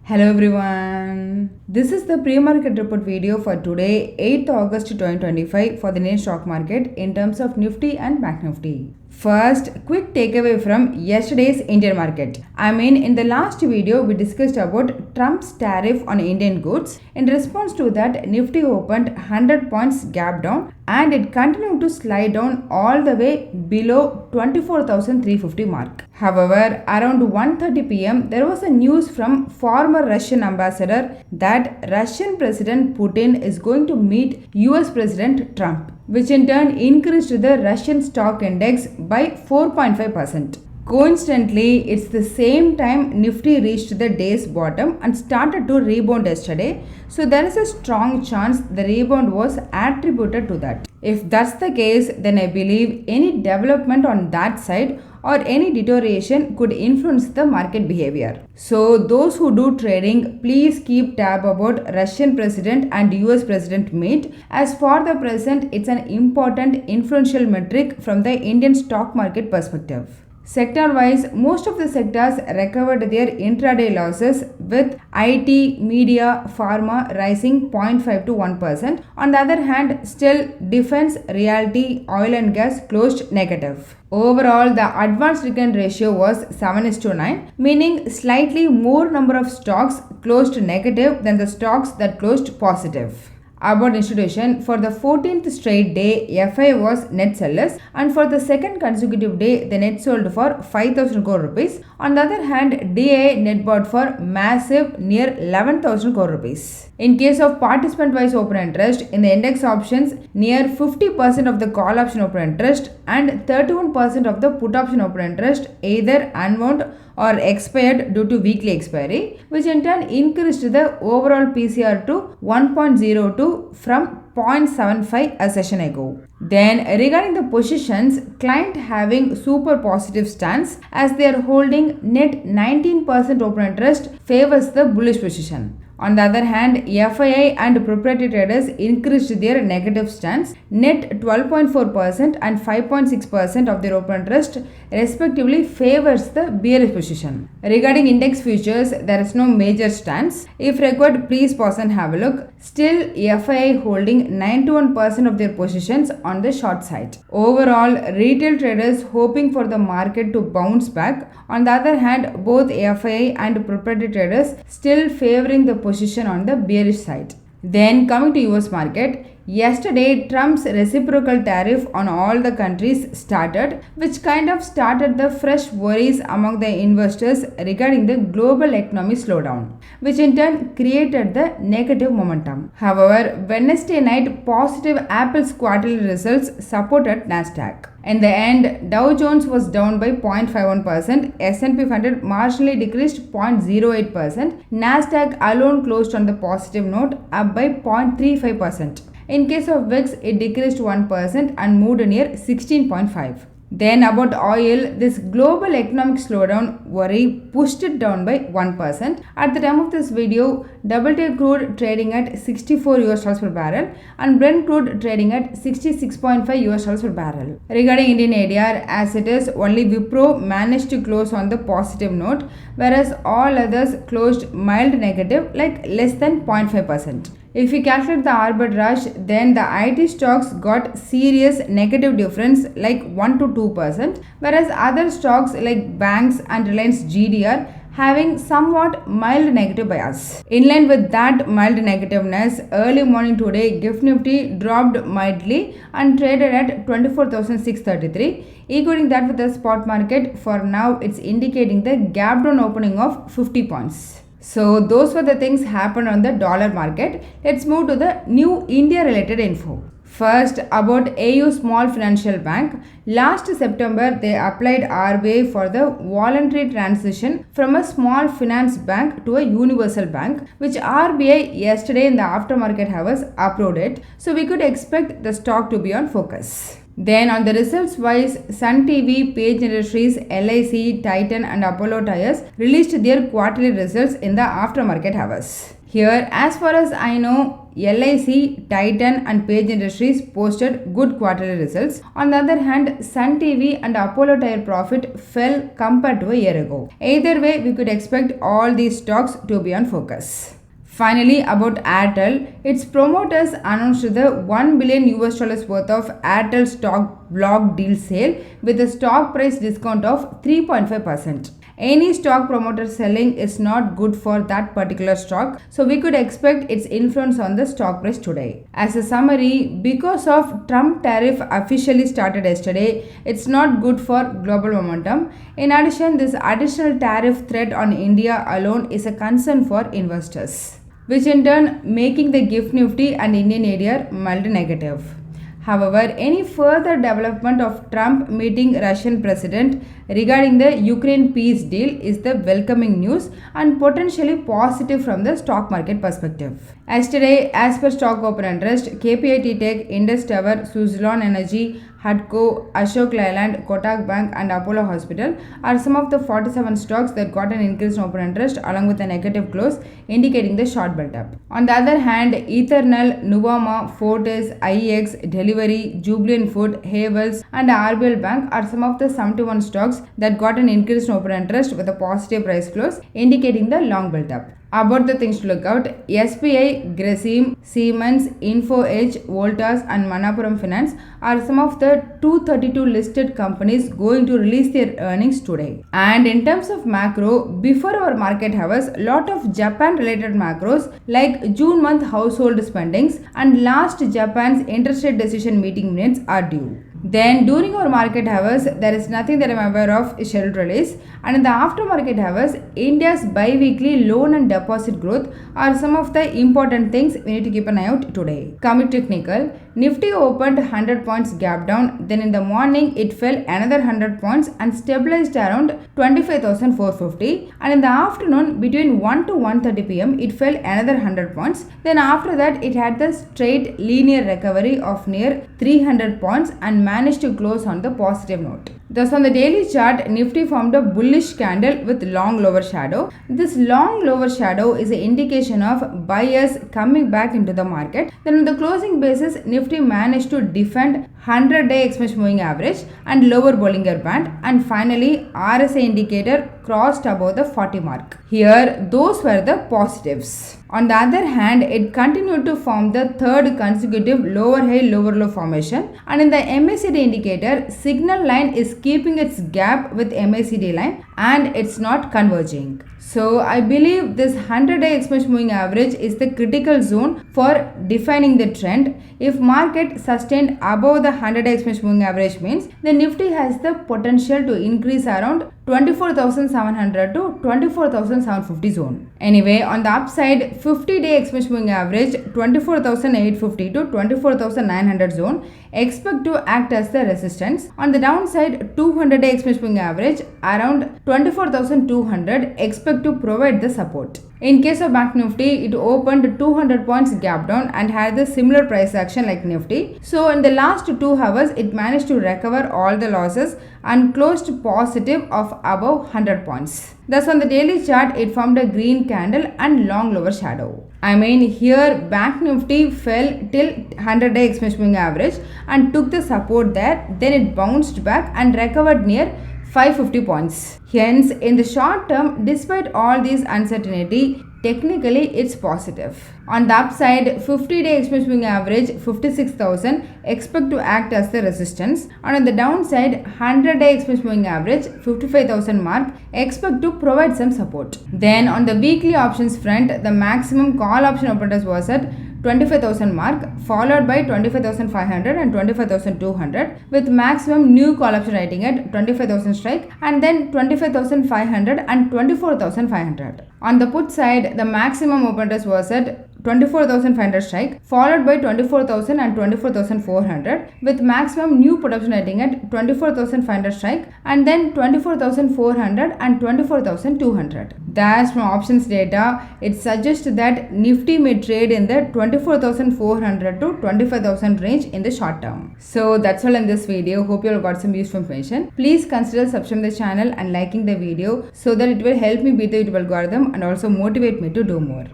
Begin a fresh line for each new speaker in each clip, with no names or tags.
Hello everyone. This is the pre-market report video for today, 8th August 2025 for the Indian stock market in terms of Nifty and Bank Nifty. First, quick takeaway from yesterday's Indian market. In the last video, we discussed about Trump's tariff on Indian goods. In response to that, Nifty opened 100 points gap down and it continued to slide down all the way below 24,350 mark. However, around 1:30 p.m., there was a news from former Russian ambassador that Russian President Putin is going to meet US President Trump, which in turn increased the Russian stock index by 4.5%. Coincidentally, it's the same time Nifty reached the day's bottom and started to rebound yesterday. So there is a strong chance the rebound was attributed to that. If that's the case, then I believe any development on that side or any deterioration could influence the market behavior. So those who do trading, please keep tab about Russian President and US President meet, as for the present it's an important influential metric from the Indian stock market perspective. Sector-wise, most of the sectors recovered their intraday losses, with IT, media, pharma rising 0.5 to 1%. On the other hand, still defense, realty, oil and gas closed negative. Overall, the advanced return ratio was 7:9, meaning slightly more number of stocks closed negative than the stocks that closed positive. About institution, for the 14th straight day, FI was net sellers, and for the second consecutive day, the net sold for 5,000 crore rupees. On the other hand, DA net bought for massive near 11,000 crore rupees. In case of participant-wise open interest, in the index options, near 50% of the call option open interest and 31% of the put option open interest either unwound or expired due to weekly expiry, which in turn increased the overall PCR to 1.02 from 0.75 a session ago. Then regarding the positions, client having super positive stance as they are holding net 19% open interest favors the bullish position. On the other hand, FII and proprietary traders increased their negative stance, net 12.4% and 5.6% of their open interest respectively favors the bearish position. Regarding index futures, there is no major stance. If required, please pause and have a look. Still, FII holding 91% of their positions on the short side. Overall, retail traders hoping for the market to bounce back. On the other hand, both FII and proprietary traders still favoring the position on the bearish side. Then coming to US market, yesterday Trump's reciprocal tariff on all the countries started, which kind of started the fresh worries among the investors regarding the global economic slowdown, which in turn created the negative momentum. However, Wednesday night positive Apple's quarterly results supported Nasdaq. In the end, Dow Jones was down by 0.51%, S&P 500 marginally decreased 0.08%, Nasdaq alone closed on the positive note, up by 0.35%. In case of VIX, it decreased 1% and moved near 16.5. Then about oil, this global economic slowdown worry pushed it down by 1%. At the time of this video, WTI crude trading at 64 US dollars per barrel and Brent crude trading at 66.5 US dollars per barrel. Regarding Indian ADR, as it is, only Wipro managed to close on the positive note, whereas all others closed mild negative, like less than 0.5%. If we calculate the arbitrage, then the IT stocks got serious negative difference like 1 to 2%, whereas other stocks like banks and Reliance GDR having somewhat mild negative bias. In line with that mild negativeness, early morning today, GIFT Nifty dropped mildly and traded at 24,633. Equating that with the spot market, for now it's indicating the gap down opening of 50 points. So those were the things happened on the dollar market. Let's move to the new India related info. First, about AU Small Financial Bank. Last September, they applied RBI for the voluntary transition from a small finance bank to a universal bank, which RBI yesterday in the aftermarket hours approved it. So we could expect the stock to be on focus. Then on the results wise, Sun TV, Page Industries, LIC, Titan and Apollo Tyres released their quarterly results in the aftermarket hours. Here, as far as I know, LIC, Titan and Page Industries posted good quarterly results. On the other hand, Sun TV and Apollo Tyre profit fell compared to a year ago. Either way, we could expect all these stocks to be on focus. Finally, about Airtel, its promoters announced the $1 billion worth of Airtel stock block deal sale with a stock price discount of 3.5%. Any stock promoter selling is not good for that particular stock, so we could expect its influence on the stock price today. As a summary, because of Trump tariff officially started yesterday, it's not good for global momentum. In addition, this additional tariff threat on India alone is a concern for investors, which in turn making the GIFT Nifty and Indian ADR mild negative. However, any further development of Trump meeting Russian president regarding the Ukraine peace deal is the welcoming news and potentially positive from the stock market perspective. Yesterday, as per stock open interest, KPIT Tech, Indus Tower, Suzlon Energy, Hutco, Ashok Leyland, Kotak Bank and Apollo Hospital are some of the 47 stocks that got an increase in open interest along with a negative close indicating the short build up. On the other hand, Eternal, Nuvama, Fortis, IEX, Delivery, Jubilant Food, Havels and RBL Bank are some of the 71 stocks that got an increase in open interest with a positive price close indicating the long build up. About the things to look out, SBI, Grasim, Siemens, InfoEdge, Voltas and Manappuram Finance are some of the 232 listed companies going to release their earnings today. And in terms of macro, before our market hours, lot of Japan related macros like June month household spendings and last Japan's interest rate decision meeting minutes are due. Then during our market hours, there is nothing that I am aware of scheduled release, and in the after market hours, India's bi-weekly loan and deposit growth are some of the important things we need to keep an eye out today. Coming technical, Nifty opened 100 points gap down, then in the morning it fell another 100 points and stabilized around 25,450, and in the afternoon between 1 to 1:30 pm it fell another 100 points. Then after that it had the straight linear recovery of near 300 points and managed to close on the positive note. Thus on the daily chart, Nifty formed a bullish candle with long lower shadow. This long lower shadow is an indication of buyers coming back into the market. Then on the closing basis, Nifty managed to defend 100-day exponential moving average and lower Bollinger Band, and finally RSI indicator crossed above the 40 mark. Here those were the positives. On the other hand, it continued to form the third consecutive lower high lower low formation, and in the MACD indicator, signal line is keeping its gap with MACD line and it's not converging. So I believe this 100-day exponential moving average is the critical zone for defining the trend. If market sustained above the 100-day exponential moving average means the Nifty has the potential to increase around 24,700 to 24,750 zone. Anyway, on the upside, 50-day exponential moving average 24,850 to 24,900 zone expect to act as the resistance. On the downside, 200-day exponential moving average around 24,200 expect to provide the support. In case of Bank Nifty, it opened 200 points gap down and had the similar price action like Nifty. So in the last 2 hours, it managed to recover all the losses and closed positive of above 100 points. Thus on the daily chart, it formed a green candle and long lower shadow. I mean here Bank Nifty fell till 100-day exponential moving average and took the support there. Then it bounced back and recovered near 550 points. Hence, in the short term, despite all these uncertainty, technically it's positive. On the upside, 50-day exponential moving average 56,000 expect to act as the resistance, and on the downside, 100-day exponential moving average 55,000 mark expect to provide some support. Then on the weekly options front, the maximum call option openers was at 25,000 mark, followed by 25,500 and 25,200 with maximum new call option writing at 25,000 strike, and then 25,500 and 24,500. On the put side, the maximum openers was at 24,500 strike, followed by 24,000 and 24,400 with maximum new put option writing at 24,500 strike, and then 24,400 and 24,200. Thus from options data, it suggests that Nifty may trade in the 24,400 to 25,000 range in the short term. So that's all in this video. Hope you all got some useful information. Please consider subscribing the channel and liking the video so that it will help me beat the YouTube algorithm and also motivate me to do more.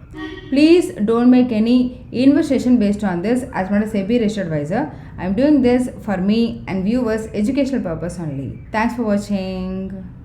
Please don't make any investment based on this as not a SEBI registered advisor. I am doing this for me and viewers educational purpose only. Thanks for watching.